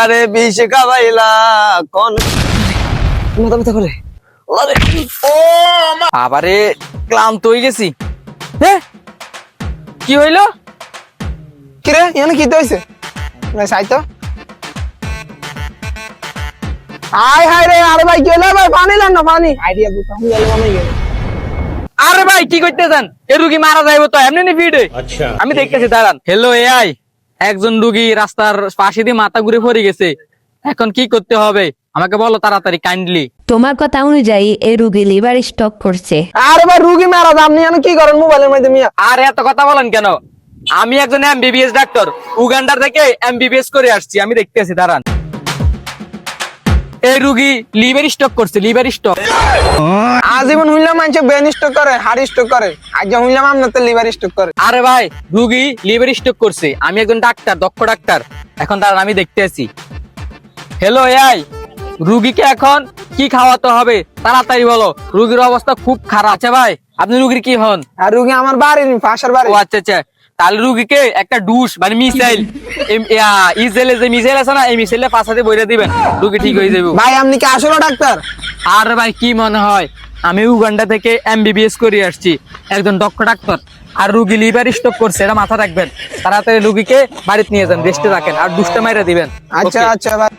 যারে বিষ খাওয়াইলা কোন মাথা ব্যথা করে আবারে ক্লান্ত হয়ে গেছি। হ্যাঁ কি হইলো? কিরে এখানে কি হইছে না সাইতো হাই হাই রে আরে ভাই গেলে ভাই পানি লান না পানি আইডিয়া বুঝা হই গেল মানে গেল আরে ভাই কি করতেছেন? এ রুগী মারা যাইবো তো এমনি নি ভিড়ে। আমি দেখতেছি দাঁড়ান। হ্যালো এআই, একজন রুগী রাস্তার পাশে দিয়ে মাথা ঘুরে পড়ে গেছে, এখন কি করতে হবে আমাকে বলো তাড়াতাড়ি কাইন্ডলি। তোমার কথা অনুযায়ী এই রোগী লিভার স্টক করছে। আরে ভাই রুগী মারা যা আপনি এখানে কি করেন মোবাইলের মধ্যে মিয়া আর এত কথা বলেন কেন? আমি একজন এমবিবিএস ডাক্তার, উগান্ডার থেকে এমবিবিএস করে আসছি, আমি দেখতেছি দাঁড়ান। এই রুগী লিভার স্টক করছে, লিভার স্টক। আজীবন হইলাম মানুষ ব্রেন স্টক করে হার্ট স্টক করে আজ হইলাম আপনার তো লিভার স্টক করে আরে ভাই রুগী লিভার স্টক করছে, আমি একজন ডাক্তার, দক্ষ ডাক্তার, এখন দাঁড়ান আমি দেখতে আছি। হ্যালো এআই, রুগীকে এখন কি খাওয়াতে হবে তাড়াতাড়ি বলো, রুগীর অবস্থা খুব খারাপ। আচ্ছা ভাই আপনি রুগীর কি হন? আর রুগী আমার বাড়ি পাশের বাড়ি ও আচ্ছা আচ্ছা, তাহলে রুগীকে একটা ডুস মানে মিসাইল, ইসরায়েলের যে মিসাইল আছে না, এই মিসাইলে পাশাতে বইরা দিবেন, রুগী ঠিক হয়ে যাবে। ভাই আপনি কি আসলে ডাক্তার? আর ভাই কি মনে হয়, আমি উগান্ডা থেকে এমবিবিএস করে আসছি, একজন দক্ষ ডাক্তার। আর রুগী লিভার স্টক করছে, এটা মাথা রাখবেন। তাড়াতাড়ি রুগীকে বাড়িতে নিয়ে যান, রেস্টে রাখেন, আর ডুসটা মাইরা দিবেন। আচ্ছা Okay? আচ্ছা ভাই